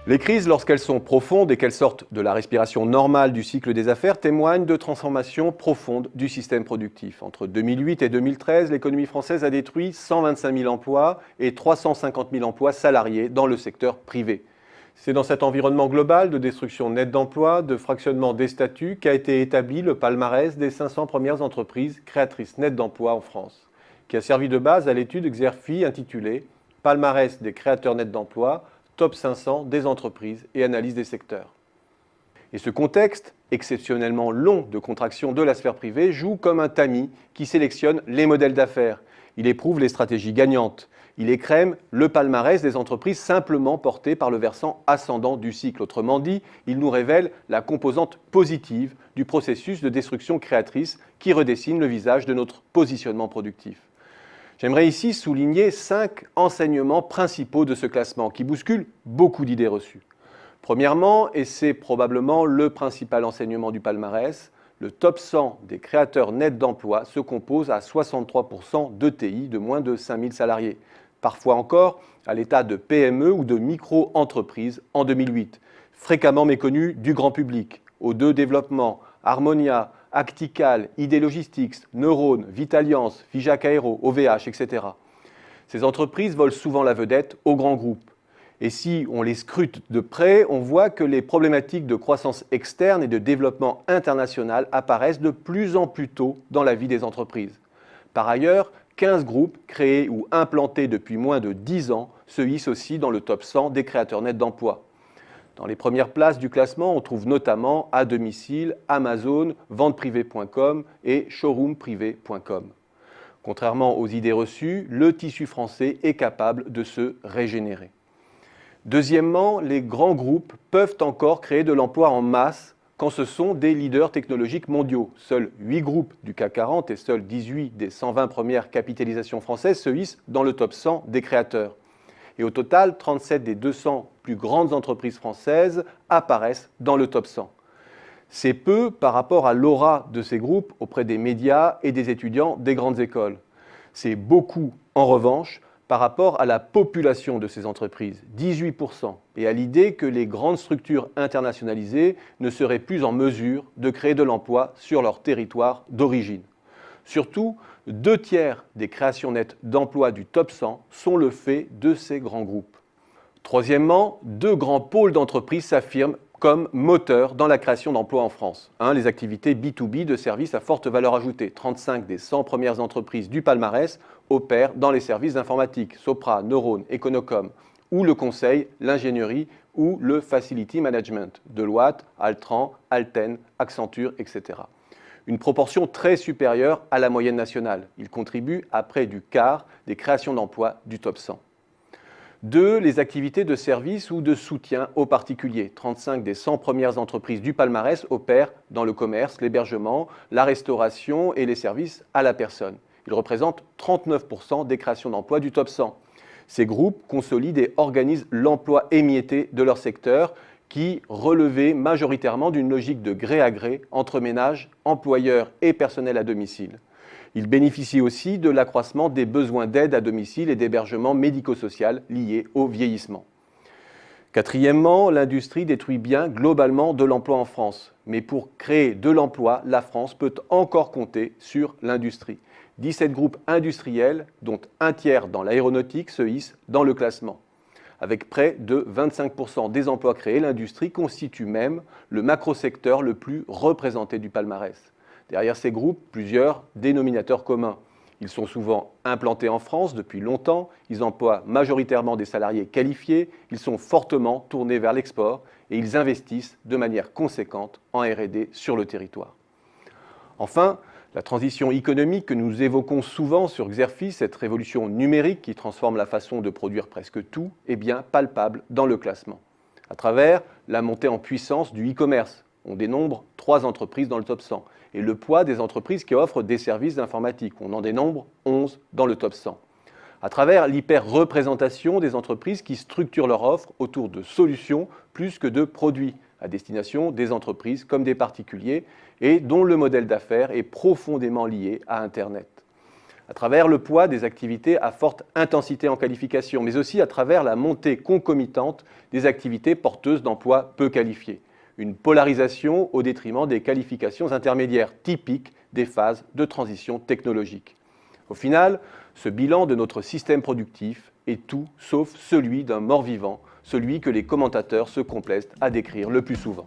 Les crises, lorsqu'elles sont profondes et qu'elles sortent de la respiration normale du cycle des affaires, témoignent de transformations profondes du système productif. Entre 2008 et 2013, l'économie française a détruit 125 000 emplois et 350 000 emplois salariés dans le secteur privé. C'est dans cet environnement global de destruction nette d'emplois, de fractionnement des statuts qu'a été établi le palmarès des 500 premières entreprises créatrices nettes d'emplois en France, qui a servi de base à l'étude Xerfi intitulée « Palmarès des créateurs nets d'emplois » Top 500 des entreprises et analyse des secteurs. Et ce contexte, exceptionnellement long de contraction de la sphère privée, joue comme un tamis qui sélectionne les modèles d'affaires. Il éprouve les stratégies gagnantes. Il écrème le palmarès des entreprises simplement portées par le versant ascendant du cycle. Autrement dit, il nous révèle la composante positive du processus de destruction créatrice qui redessine le visage de notre positionnement productif. J'aimerais ici souligner 5 enseignements principaux de ce classement qui bousculent beaucoup d'idées reçues. Premièrement, et c'est probablement le principal enseignement du palmarès, le top 100 des créateurs nets d'emplois se compose à 63% d'ETI de moins de 5 000 salariés, parfois encore à l'état de PME ou de micro-entreprises en 2008, fréquemment méconnus du grand public, O2 Développement, Harmonia, Actical, ID Logistics, Neurone, Vitaliance, Figeac Aéro, OVH, etc. Ces entreprises volent souvent la vedette aux grands groupes. Et si on les scrute de près, on voit que les problématiques de croissance externe et de développement international apparaissent de plus en plus tôt dans la vie des entreprises. Par ailleurs, 15 groupes créés ou implantés depuis moins de 10 ans se hissent aussi dans le top 100 des créateurs nets d'emplois. Dans les premières places du classement, on trouve notamment à domicile, Amazon, venteprivée.com et showroomprivé.com. Contrairement aux idées reçues, le tissu français est capable de se régénérer. Deuxièmement, les grands groupes peuvent encore créer de l'emploi en masse quand ce sont des leaders technologiques mondiaux. Seuls 8 groupes du CAC 40 et seuls 18 des 120 premières capitalisations françaises se hissent dans le top 100 des créateurs. Et au total, 37 des 200 plus grandes entreprises françaises apparaissent dans le top 100. C'est peu par rapport à l'aura de ces groupes auprès des médias et des étudiants des grandes écoles. C'est beaucoup, en revanche, par rapport à la population de ces entreprises, 18%, et à l'idée que les grandes structures internationalisées ne seraient plus en mesure de créer de l'emploi sur leur territoire d'origine. Surtout, 2 tiers des créations nettes d'emplois du top 100 sont le fait de ces grands groupes. Troisièmement, 2 grands pôles d'entreprises s'affirment comme moteurs dans la création d'emplois en France. Les activités B2B de services à forte valeur ajoutée. 35 des 100 premières entreprises du palmarès opèrent dans les services d'informatique, Sopra, Neurone, Econocom, ou le conseil, l'ingénierie ou le facility management, Deloitte, Altran, Alten, Accenture, etc. Une proportion très supérieure à la moyenne nationale. Il contribue à près du quart des créations d'emplois du top 100. 2. Les activités de service ou de soutien aux particuliers. 35 des 100 premières entreprises du palmarès opèrent dans le commerce, l'hébergement, la restauration et les services à la personne. Ils représentent 39% des créations d'emplois du top 100. Ces groupes consolident et organisent l'emploi émietté de leur secteur qui relevait majoritairement d'une logique de gré à gré entre ménages, employeurs et personnel à domicile. Il bénéficie aussi de l'accroissement des besoins d'aide à domicile et d'hébergement médico-social liés au vieillissement. Quatrièmement, l'industrie détruit bien globalement de l'emploi en France. Mais pour créer de l'emploi, la France peut encore compter sur l'industrie. 17 groupes industriels, dont un tiers dans l'aéronautique, se hissent dans le classement. Avec près de 25% des emplois créés, l'industrie constitue même le macro-secteur le plus représenté du palmarès. Derrière ces groupes, plusieurs dénominateurs communs. Ils sont souvent implantés en France depuis longtemps, ils emploient majoritairement des salariés qualifiés, ils sont fortement tournés vers l'export et ils investissent de manière conséquente en R&D sur le territoire. Enfin, la transition économique que nous évoquons souvent sur Xerfi, cette révolution numérique qui transforme la façon de produire presque tout, est bien palpable dans le classement. À travers la montée en puissance du e-commerce, on dénombre 3 entreprises dans le top 100. Et le poids des entreprises qui offrent des services d'informatique, on en dénombre 11 dans le top 100. À travers l'hyper-représentation des entreprises qui structurent leur offre autour de solutions plus que de produits à destination des entreprises comme des particuliers et dont le modèle d'affaires est profondément lié à Internet. à travers le poids des activités à forte intensité en qualification, mais aussi à travers la montée concomitante des activités porteuses d'emplois peu qualifiés. Une polarisation au détriment des qualifications intermédiaires, typiques des phases de transition technologique. Au final, ce bilan de notre système productif est tout sauf celui d'un mort-vivant, celui que les commentateurs se complaisent à décrire le plus souvent.